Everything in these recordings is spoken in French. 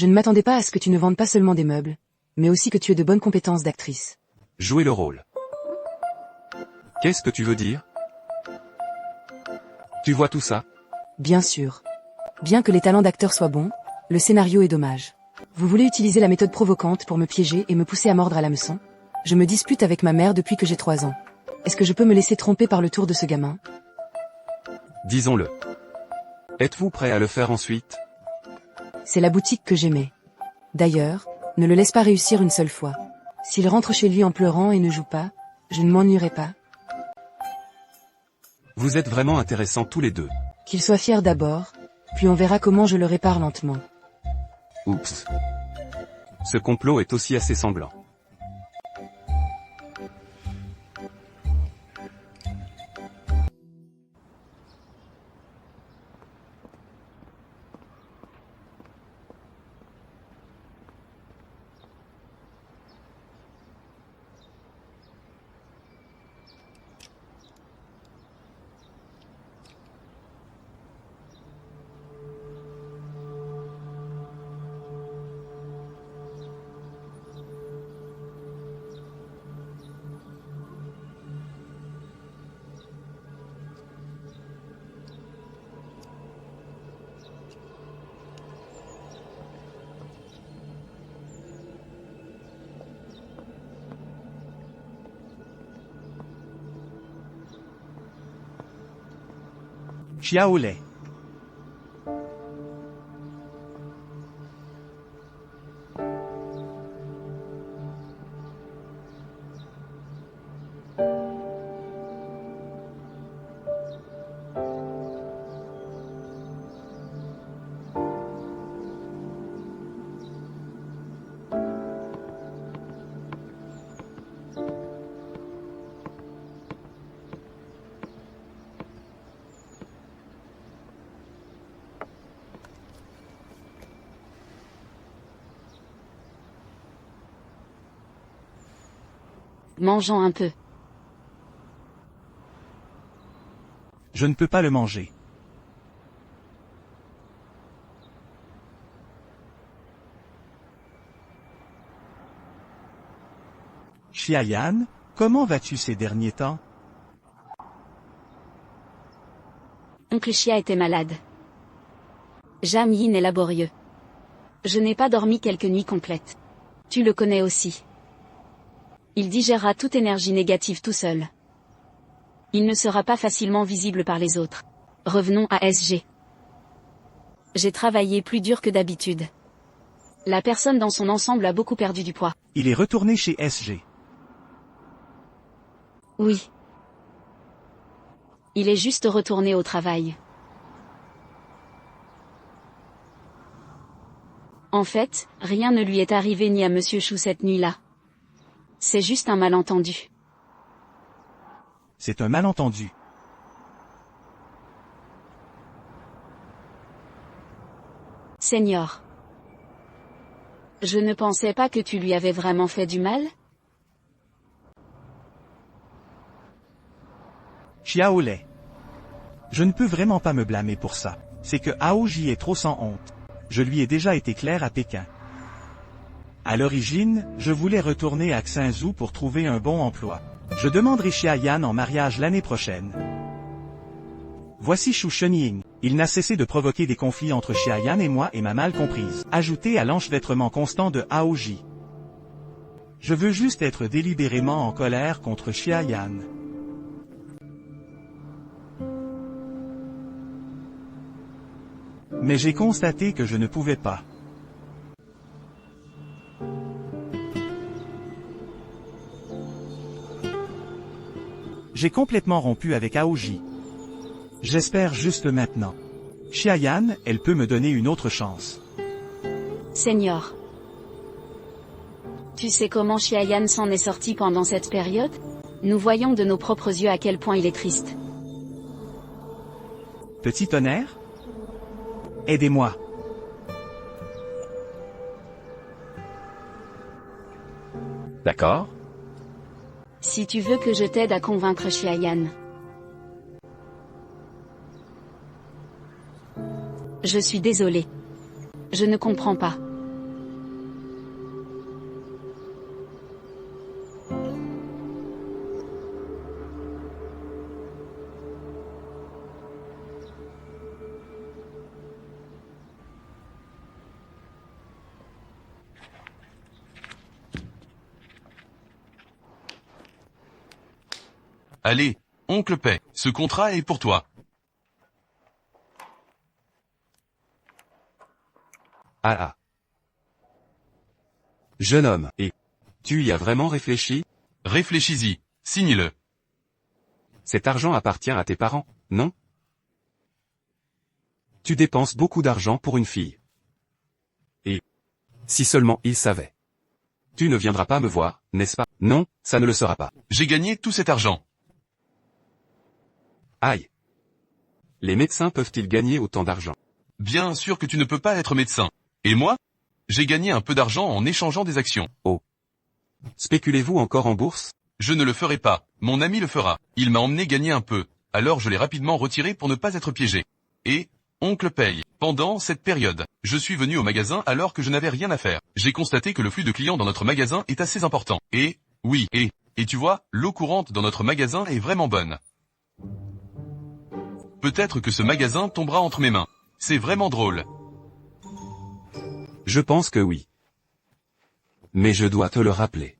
Je ne m'attendais pas à ce que tu ne vendes pas seulement des meubles, mais aussi que tu aies de bonnes compétences d'actrice. Jouer le rôle. Qu'est-ce que tu veux dire? Tu vois tout ça? Bien sûr. Bien que les talents d'acteur soient bons, le scénario est dommage. Vous voulez utiliser la méthode provocante pour me piéger et me pousser à mordre à l'hameçon? Je me dispute avec ma mère depuis que j'ai 3 ans. Est-ce que je peux me laisser tromper par le tour de ce gamin? Disons-le. Êtes-vous prêt à le faire ensuite? C'est la boutique que j'aimais. D'ailleurs, ne le laisse pas réussir une seule fois. S'il rentre chez lui en pleurant et ne joue pas, je ne m'ennuierai pas. Vous êtes vraiment intéressants tous les deux. Qu'il soit fier d'abord, puis on verra comment je le répare lentement. Oups. Ce complot est aussi assez sanglant. Xiaolei. Mangeons un peu. Je ne peux pas le manger. Xiayan, comment vas-tu ces derniers temps? Oncle Xia était malade. Jam Yin est laborieux. Je n'ai pas dormi quelques nuits complètes. Tu le connais aussi. Il digérera toute énergie négative tout seul. Il ne sera pas facilement visible par les autres. Revenons à SG. J'ai travaillé plus dur que d'habitude. La personne dans son ensemble a beaucoup perdu du poids. Il est retourné chez SG. Oui. Il est juste retourné au travail. En fait, rien ne lui est arrivé ni à Monsieur Chou cette nuit-là. C'est juste un malentendu. C'est un malentendu. Seigneur. Je ne pensais pas que tu lui avais vraiment fait du mal? Xiaolei. Je ne peux vraiment pas me blâmer pour ça. C'est que Aoji est trop sans honte. Je lui ai déjà été clair à Pékin. À l'origine, je voulais retourner à Xinzhou pour trouver un bon emploi. Je demanderai Xiayan en mariage l'année prochaine. Voici Shu Shenying. Il n'a cessé de provoquer des conflits entre Xiayan et moi et m'a mal comprise. Ajouté à l'enchevêtrement constant de Aoji. Je veux juste être délibérément en colère contre Xiayan. Mais j'ai constaté que je ne pouvais pas. J'ai complètement rompu avec Aoji. J'espère juste maintenant. Xiayan, elle peut me donner une autre chance. Seigneur. Tu sais comment Xiayan s'en est sorti pendant cette période? Nous voyons de nos propres yeux à quel point il est triste. Petit tonnerre? Aidez-moi. D'accord? Si tu veux que je t'aide à convaincre Xiayan. Je suis désolé. Je ne comprends pas. Allez, oncle Paix, ce contrat est pour toi. Ah ah. Jeune homme, et tu y as vraiment réfléchi? Réfléchis-y, signe-le. Cet argent appartient à tes parents, non? Tu dépenses beaucoup d'argent pour une fille. Et si seulement il savait. Tu ne viendras pas me voir, n'est-ce pas? Non, ça ne le sera pas. J'ai gagné tout cet argent. Aïe. Les médecins peuvent-ils gagner autant d'argent? Bien sûr que tu ne peux pas être médecin. Et moi? J'ai gagné un peu d'argent en échangeant des actions. Oh. Spéculez-vous encore en bourse? Je ne le ferai pas, mon ami le fera. Il m'a emmené gagner un peu, alors je l'ai rapidement retiré pour ne pas être piégé. Et, oncle paye. Pendant cette période, je suis venu au magasin alors que je n'avais rien à faire. J'ai constaté que le flux de clients dans notre magasin est assez important. Et, oui, et tu vois, l'eau courante dans notre magasin est vraiment bonne. Peut-être que ce magasin tombera entre mes mains. C'est vraiment drôle. Je pense que oui. Mais je dois te le rappeler.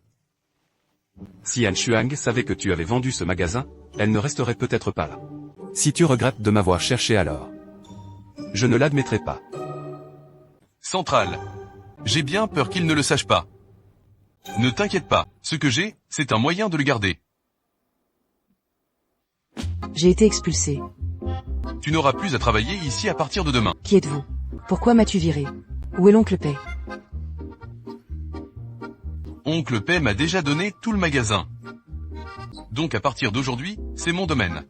Si An Shuang savait que tu avais vendu ce magasin, elle ne resterait peut-être pas là. Si tu regrettes de m'avoir cherché alors, je ne l'admettrai pas. Central. J'ai bien peur qu'il ne le sache pas. Ne t'inquiète pas, ce que j'ai, c'est un moyen de le garder. J'ai été expulsé. Tu n'auras plus à travailler ici à partir de demain. Qui êtes-vous? Pourquoi m'as-tu viré? Où est l'oncle Paix? Oncle Paix m'a déjà donné tout le magasin. Donc à partir d'aujourd'hui, c'est mon domaine.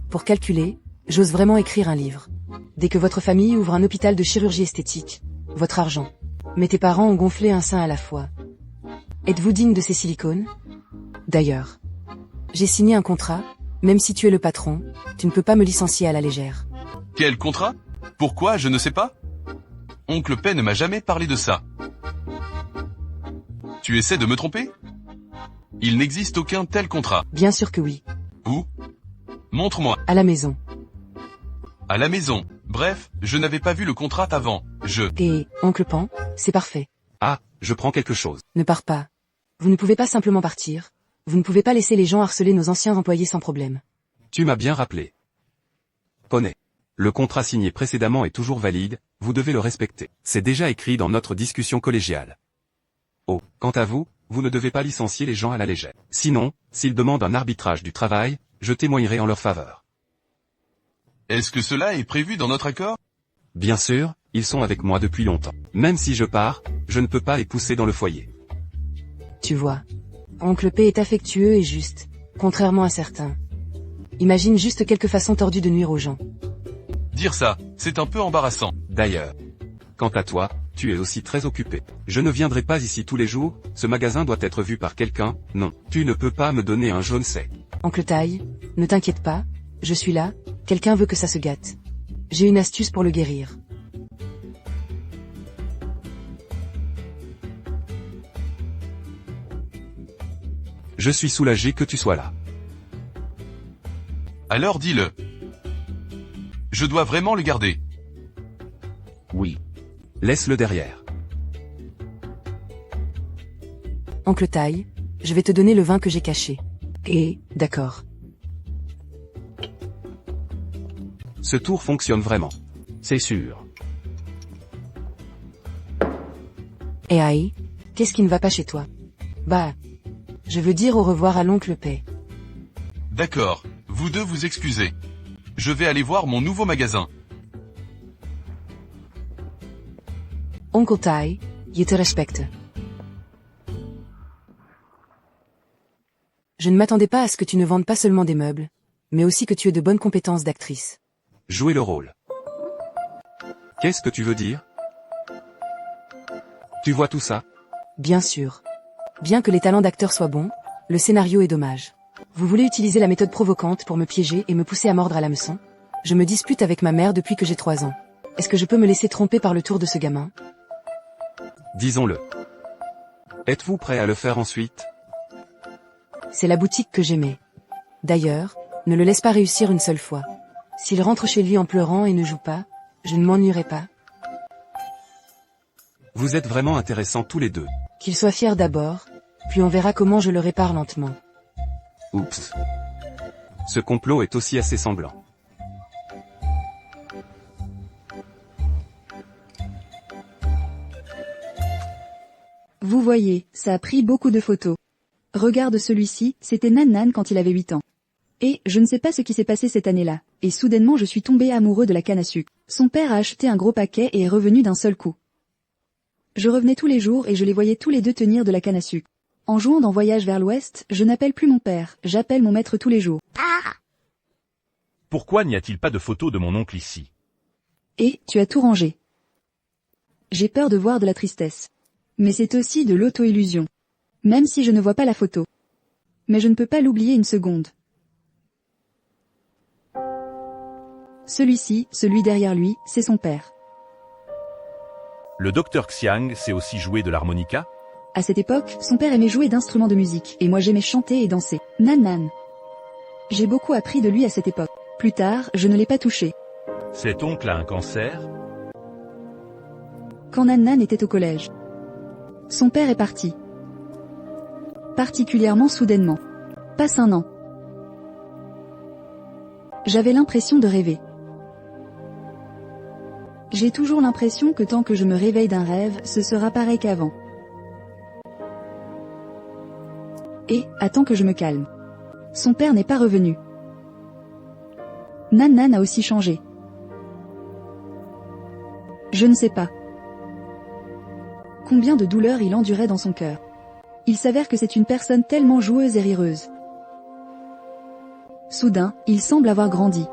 Pour calculer, j'ose vraiment écrire un livre. Dès que votre famille ouvre un hôpital de chirurgie esthétique, votre argent. Mais tes parents ont gonflé un sein à la fois. Êtes-vous digne de ces silicones? D'ailleurs, j'ai signé un contrat, même si tu es le patron, tu ne peux pas me licencier à la légère. Quel contrat? Pourquoi je ne sais pas? Oncle Paix ne m'a jamais parlé de ça. Tu essaies de me tromper? Il n'existe aucun tel contrat. Bien sûr que oui. Où? Montre-moi. À la maison. À la maison. Bref, je n'avais pas vu le contrat avant. Et, oncle Pan, c'est parfait. Ah, je prends quelque chose. Ne pars pas. Vous ne pouvez pas simplement partir. Vous ne pouvez pas laisser les gens harceler nos anciens employés sans problème. Tu m'as bien rappelé. Poney. Le contrat signé précédemment est toujours valide, vous devez le respecter. C'est déjà écrit dans notre discussion collégiale. Oh, quant à vous, vous ne devez pas licencier les gens à la légère. Sinon, s'ils demandent un arbitrage du travail, je témoignerai en leur faveur. Est-ce que cela est prévu dans notre accord? Bien sûr, ils sont avec moi depuis longtemps. Même si je pars, je ne peux pas les pousser dans le foyer. Tu vois. Oncle P est affectueux et juste, contrairement à certains. Imagine juste quelques façons tordues de nuire aux gens. Dire ça, c'est un peu embarrassant. D'ailleurs, quant à toi, tu es aussi très occupé. Je ne viendrai pas ici tous les jours, ce magasin doit être vu par quelqu'un, non, tu ne peux pas me donner un jaune sec. Oncle Taille, ne t'inquiète pas, je suis là, quelqu'un veut que ça se gâte. J'ai une astuce pour le guérir. Je suis soulagé que tu sois là. Alors dis-le. Je dois vraiment le garder. Oui. Laisse-le derrière. Oncle Taille, je vais te donner le vin que j'ai caché. Et, d'accord. Ce tour fonctionne vraiment. C'est sûr. Et aïe, qu'est-ce qui ne va pas chez toi? Bah, je veux dire au revoir à l'oncle Paix. D'accord, vous deux vous excusez. Je vais aller voir mon nouveau magasin. Oncle Taille, je te respecte. Je ne m'attendais pas à ce que tu ne vendes pas seulement des meubles, mais aussi que tu aies de bonnes compétences d'actrice. Jouer le rôle. Qu'est-ce que tu veux dire? Tu vois tout ça? Bien sûr. Bien que les talents d'acteur soient bons, le scénario est dommage. Vous voulez utiliser la méthode provocante pour me piéger et me pousser à mordre à l'hameçon? Je me dispute avec ma mère depuis que j'ai 3 ans. Est-ce que je peux me laisser tromper par le tour de ce gamin? Disons-le. Êtes-vous prêt à le faire ensuite? C'est la boutique que j'aimais. D'ailleurs, ne le laisse pas réussir une seule fois. S'il rentre chez lui en pleurant et ne joue pas, je ne m'ennuierai pas. Vous êtes vraiment intéressants tous les deux. Qu'il soit fier d'abord, puis on verra comment je le répare lentement. Oups. Ce complot est aussi assez sanglant. Vous voyez, ça a pris beaucoup de photos. Regarde celui-ci, c'était Nan Nan quand il avait 8 ans. Et, je ne sais pas ce qui s'est passé cette année-là, et soudainement je suis tombé amoureux de la canne à sucre. Son père a acheté un gros paquet et est revenu d'un seul coup. Je revenais tous les jours et je les voyais tous les deux tenir de la canne à sucre. En jouant dans Voyage vers l'Ouest, je n'appelle plus mon père, j'appelle mon maître tous les jours. Pourquoi n'y a-t-il pas de photo de mon oncle ici? Et, tu as tout rangé. J'ai peur de voir de la tristesse. Mais c'est aussi de l'auto-illusion. Même si je ne vois pas la photo. Mais je ne peux pas l'oublier une seconde. Celui-ci, celui derrière lui, c'est son père. Le docteur Xiang sait aussi jouer de l'harmonica? À cette époque, son père aimait jouer d'instruments de musique, et moi j'aimais chanter et danser. Nan Nan. J'ai beaucoup appris de lui à cette époque. Plus tard, je ne l'ai pas touché. Cet oncle a un cancer? Quand Nan Nan était au collège. Son père est parti. Particulièrement soudainement. Passe un an. J'avais l'impression de rêver. J'ai toujours l'impression que tant que je me réveille d'un rêve, ce sera pareil qu'avant. Et, attends que je me calme. Son père n'est pas revenu. Nan Nan a aussi changé. Je ne sais pas. Combien de douleurs il endurait dans son cœur. Il s'avère que c'est une personne tellement joueuse et rireuse. Soudain, il semble avoir grandi.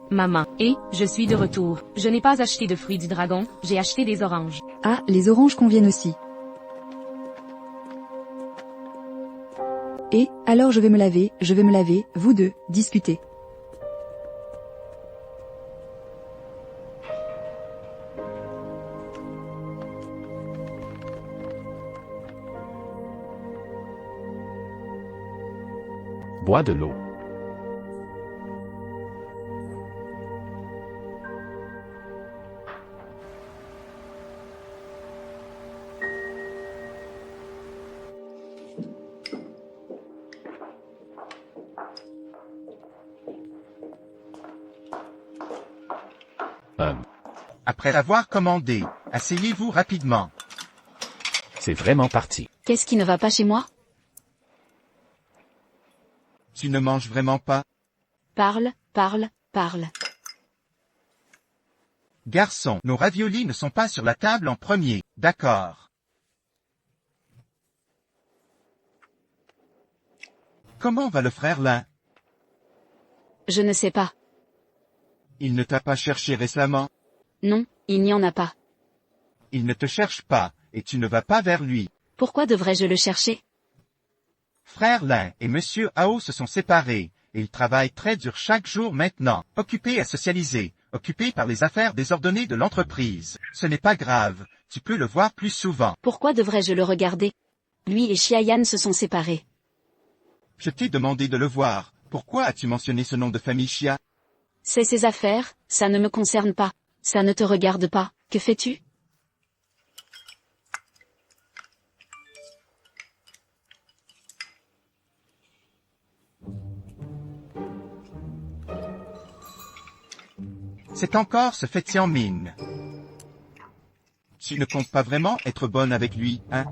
Maman, et, je suis de retour. Je n'ai pas acheté de fruits du dragon, j'ai acheté des oranges. Ah, les oranges conviennent aussi. Et, alors je vais me laver, vous deux, discutez. Bois de l'eau. Après avoir commandé, asseyez-vous rapidement. C'est vraiment parti. Qu'est-ce qui ne va pas chez moi? Tu ne manges vraiment pas? Parle, parle, parle. Garçon, nos raviolis ne sont pas sur la table en premier, d'accord. Comment va le frère Lin? Je ne sais pas. Il ne t'a pas cherché récemment? Non, il n'y en a pas. Il ne te cherche pas, et tu ne vas pas vers lui. Pourquoi devrais-je le chercher? Frère Lin et Monsieur Hao se sont séparés, et ils travaillent très dur chaque jour maintenant, occupés à socialiser, occupés par les affaires désordonnées de l'entreprise. Ce n'est pas grave, tu peux le voir plus souvent. Pourquoi devrais-je le regarder? Lui et Xiayan se sont séparés. Je t'ai demandé de le voir, pourquoi as-tu mentionné ce nom de famille Xia? C'est ses affaires, ça ne me concerne pas. Ça ne te regarde pas, que fais-tu? C'est encore ce fait Xiangmin. Tu ne comptes pas vraiment être bonne avec lui, hein?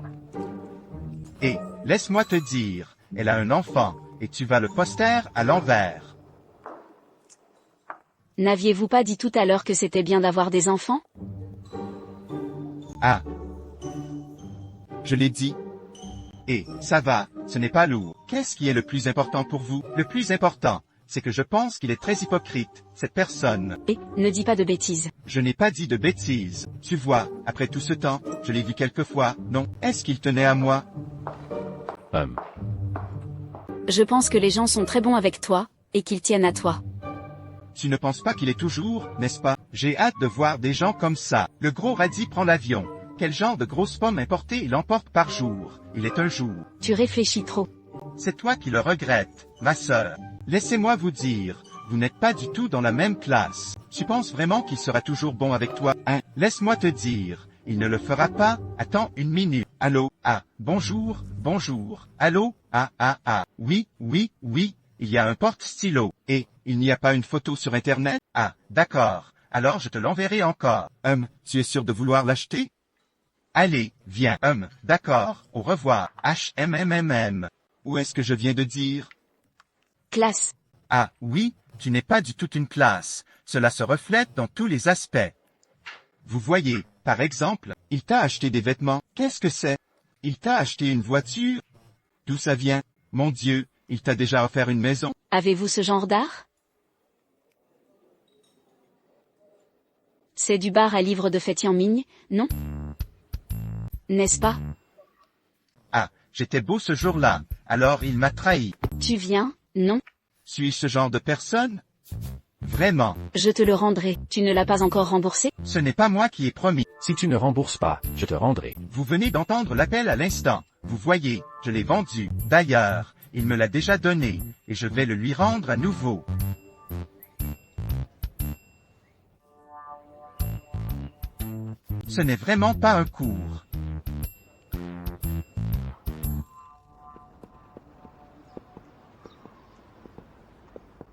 Et, laisse-moi te dire, elle a un enfant, et tu vas le poster à l'envers. N'aviez-vous pas dit tout à l'heure que c'était bien d'avoir des enfants? Ah. Je l'ai dit. Et, ça va, ce n'est pas lourd. Qu'est-ce qui est le plus important pour vous? Le plus important, c'est que je pense qu'il est très hypocrite, cette personne. Et, ne dis pas de bêtises. Je n'ai pas dit de bêtises. Tu vois, après tout ce temps, je l'ai vu quelques fois, non? Est-ce qu'il tenait à moi? Je pense que les gens sont très bons avec toi, et qu'ils tiennent à toi. Tu ne penses pas qu'il est toujours, n'est-ce pas? J'ai hâte de voir des gens comme ça. Le gros radis prend l'avion. Quel genre de grosses pommes importées il emporte par jour? Il est un jour. Tu réfléchis trop. C'est toi qui le regrettes, ma sœur. Laissez-moi vous dire, vous n'êtes pas du tout dans la même classe. Tu penses vraiment qu'il sera toujours bon avec toi, hein? Laisse-moi te dire. Il ne le fera pas, attends une minute. Allô, ah, bonjour, bonjour. Allô, ah, oui, il y a un porte-stylo. Et, il n'y a pas une photo sur Internet? Ah, d'accord, alors je te l'enverrai encore. Tu es sûr de vouloir l'acheter? Allez, viens. D'accord, au revoir. HMMMM. Où est-ce que je viens de dire? Classe. Ah, oui, tu n'es pas du tout une classe. Cela se reflète dans tous les aspects. Vous voyez, par exemple, il t'a acheté des vêtements. Qu'est-ce que c'est? Il t'a acheté une voiture? D'où ça vient? Mon Dieu, il t'a déjà offert une maison? Avez-vous ce genre d'art? C'est du bar à livres de fêtiers en ligne, non? N'est-ce pas? Ah, j'étais beau ce jour-là, alors il m'a trahi. Tu viens, non? Suis-je ce genre de personne? Vraiment. Je te le rendrai. Tu ne l'as pas encore remboursé? Ce n'est pas moi qui ai promis. Si tu ne rembourses pas, je te rendrai. Vous venez d'entendre l'appel à l'instant. Vous voyez, je l'ai vendu. D'ailleurs, il me l'a déjà donné, et je vais le lui rendre à nouveau. Ce n'est vraiment pas un cours.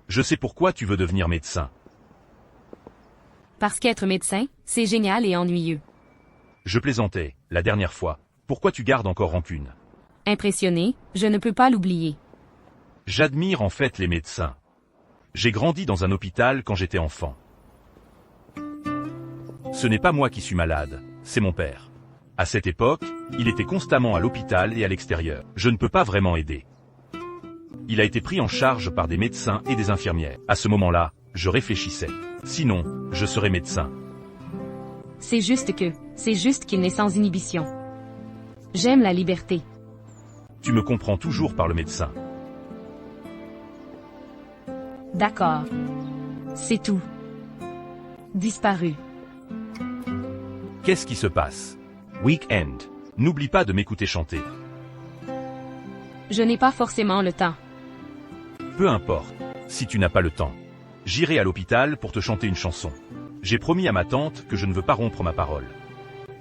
Je sais pourquoi tu veux devenir médecin. Parce qu'être médecin, c'est génial et ennuyeux. Je plaisantais, la dernière fois. Pourquoi tu gardes encore rancune? Impressionné, je ne peux pas l'oublier. J'admire en fait les médecins. J'ai grandi dans un hôpital quand j'étais enfant. Ce n'est pas moi qui suis malade, c'est mon père. À cette époque, il était constamment à l'hôpital et à l'extérieur. Je ne peux pas vraiment aider. Il a été pris en charge par des médecins et des infirmières. À ce moment-là, je réfléchissais. Sinon, je serais médecin. C'est juste qu'il n'est sans inhibition. J'aime la liberté. Tu me comprends toujours par le médecin. D'accord. C'est tout. Disparu. Qu'est-ce qui se passe? Week-end. N'oublie pas de m'écouter chanter. Je n'ai pas forcément le temps. Peu importe. Si tu n'as pas le temps, j'irai à l'hôpital pour te chanter une chanson. J'ai promis à ma tante que je ne veux pas rompre ma parole.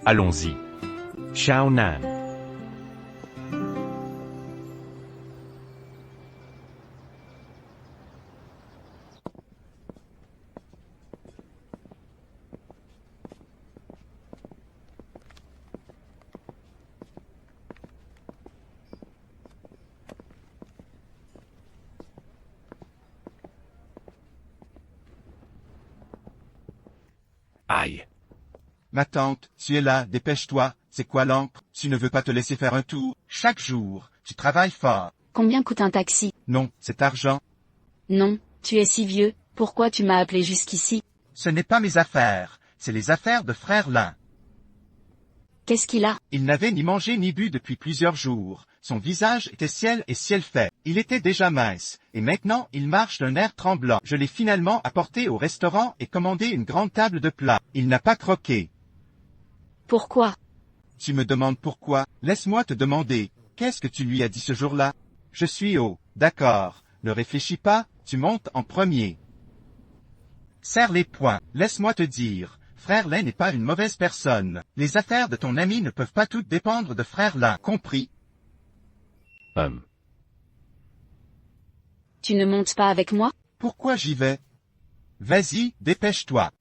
Allons-y. Xiao Nan. Aïe. Ma tante, tu es là, dépêche-toi. C'est quoi l'encre? Tu ne veux pas te laisser faire un tour? Chaque jour, tu travailles fort. Combien coûte un taxi? Non, cet argent. Non, tu es si vieux, pourquoi tu m'as appelé jusqu'ici? Ce n'est pas mes affaires, c'est les affaires de frère Lin. Qu'est-ce qu'il a? Il n'avait ni mangé ni bu depuis plusieurs jours. Son visage était ciel et ciel fait. Il était déjà mince, et maintenant il marche d'un air tremblant. Je l'ai finalement apporté au restaurant et commandé une grande table de plats. Il n'a pas croqué. Pourquoi? Tu me demandes pourquoi? Laisse-moi te demander. Qu'est-ce que tu lui as dit ce jour-là? Je suis haut. D'accord. Ne réfléchis pas, tu montes en premier. Serre les poings. Laisse-moi te dire. Frère Lin n'est pas une mauvaise personne. Les affaires de ton ami ne peuvent pas toutes dépendre de frère Lin. Compris? Tu ne montes pas avec moi? Pourquoi j'y vais? Vas-y, dépêche-toi.